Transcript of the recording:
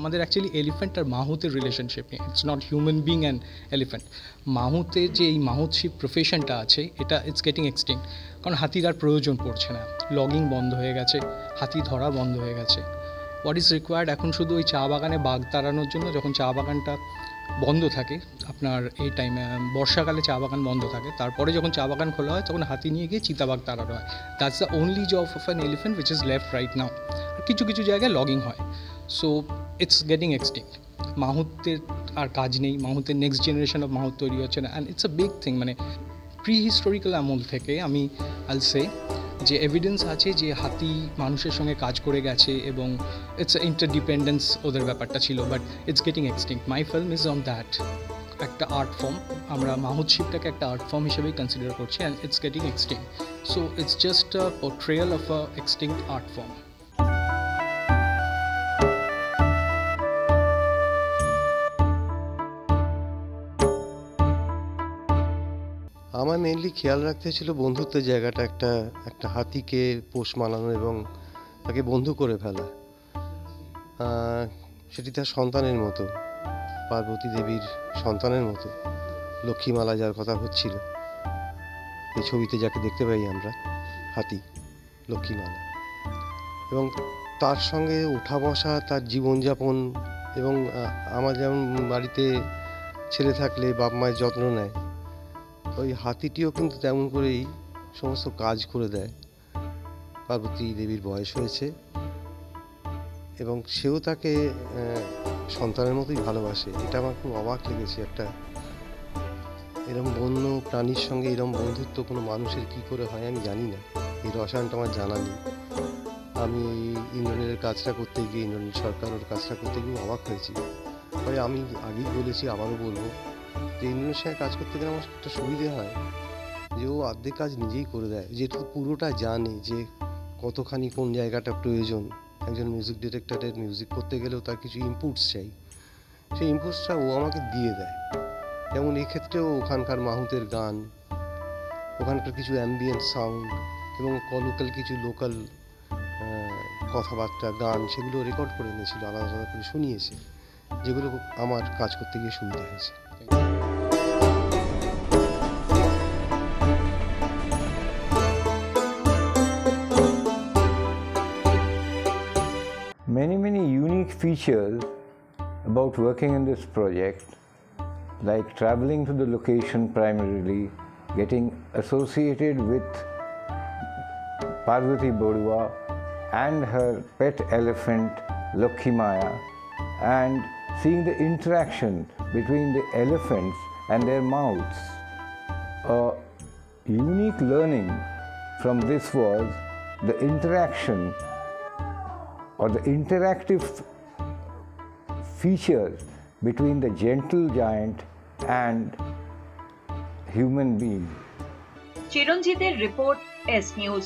আমাদের actually elephant আর মাহুতের রিলেশনশিপ নিয়ে। It's not human being and elephant. মাহুতের যে এই মাহুতশিপ প্রফেশনটা আছে, এটা ইটস গেটিং এক্সটিংক্ট, কারণ হাতির আর প্রয়োজন পড়ছে না, লগিং বন্ধ হয়ে গেছে, হাতি ধরা বন্ধ হয়ে গেছে। হোয়াট ইজ রিকোয়ার্ড এখন শুধু ওই চা বাগানে বাঘ তাড়ানোর জন্য, যখন চা বাগানটা বন্ধ থাকে আপনার এই টাইমে বর্ষাকালে চা বাগান বন্ধ থাকে, তারপরে যখন চা বাগান খোলা হয় তখন হাতি নিয়ে গিয়ে চিতাবাঘ তাড়ানো হয়। That's the only job of an elephant which is left right now. কিছু কিছু জায়গায় লগিং হয়, সো ইটস গেটিং এক্সটিংক্ট। মাহুতের আর কাজ নেই, মাহুতের নেক্সট জেনারেশন অফ মাহুত তৈরি হচ্ছে না, and it's a big thing. মানে প্রি হিস্টোরিক্যাল আমল থেকে আমি আইল সে যে এভিডেন্স আছে যে হাতি মানুষের সঙ্গে কাজ করে গেছে এবং ইটস ইন্টারডিপেন্ডেন্স ওদের ব্যাপারটা ছিল, but it's getting extinct. My film is on that. একটা আর্ট ফর্ম, আমরা মাহুতশিপটাকে একটা আর্ট ফর্ম হিসেবেই কনসিডার করছি, and it's getting extinct. So it's just a portrayal of a extinct art form. আমার মেনলি খেয়াল রাখতে ছিল বন্ধুত্বের জায়গাটা, একটা হাতিকে পোষ মানানো এবং তাকে বন্ধু করে ফেলা। সেটি তার সন্তানের মতো, পার্বতী দেবীর সন্তানের মতো। লক্ষ্মীমালা যার কথা হচ্ছিল, এই ছবিতে যাকে দেখতে পাই আমরা, হাতি লক্ষ্মীমালা, এবং তার সঙ্গে ওঠা বসা, তার জীবনযাপন, এবং আমার যেমন বাড়িতে ছেলে থাকলে বাপ মায়ের যত্ন নেয়, ওই হাতিটিও কিন্তু তেমন করেই সমস্ত কাজ করে দেয়। পার্বতী দেবীর বয়স হয়েছে এবং সেও তাকে সন্তানের মতোই ভালোবাসে। এটা আমার খুব অবাক লেগেছে। একটা এরকম বন্য প্রাণীর সঙ্গে এরকম বন্ধুত্ব কোনো মানুষের কি করে হয় আমি জানি না, এই রসায়নটা আমার জানা নেই। আমি ইন্দ্রনীলের কাজটা করতে গিয়ে, ইন্দ্রনীল সরকার ওর কাজটা করতে গিয়ে অবাক হয়েছি। তবে আমি আগেই বলেছি, আবারও বলবো, যে ইন্দ্রনীলের সঙ্গে কাজ করতে গেলে আমার একটা সুবিধে হয় যে ও অর্ধেক কাজ নিজেই করে দেয়, যেহেতু পুরোটা জানে যে কতখানি কোন জায়গাটা প্রয়োজন। একজন মিউজিক ডিরেক্টরের মিউজিক করতে গেলেও তার কিছু ইনপুটস চাই, সেই ইনপুটসটা ও আমাকে দিয়ে দেয়। যেমন এক্ষেত্রেও ওখানকার মাহুতের গান, ওখানকার কিছু অ্যাম্বিয়েন্ট সাউন্ড এবং লোকাল কিছু লোকাল কথাবার্তা, গান, সেগুলো রেকর্ড করে এনেছিল, আলাদা আলাদা করে শুনিয়েছে, যেগুলো আমার কাজ করতে গিয়ে সুবিধা হয়েছে। Many unique features about working in this project, like traveling to the location primarily, getting associated with Parvati Bodua and her pet elephant Lokkhimaya, and seeing the interaction between the elephants and their mouths. A unique learning from this was the interaction or the interactive features between the gentle giant and human being. চিরঞ্জিতের report, S news.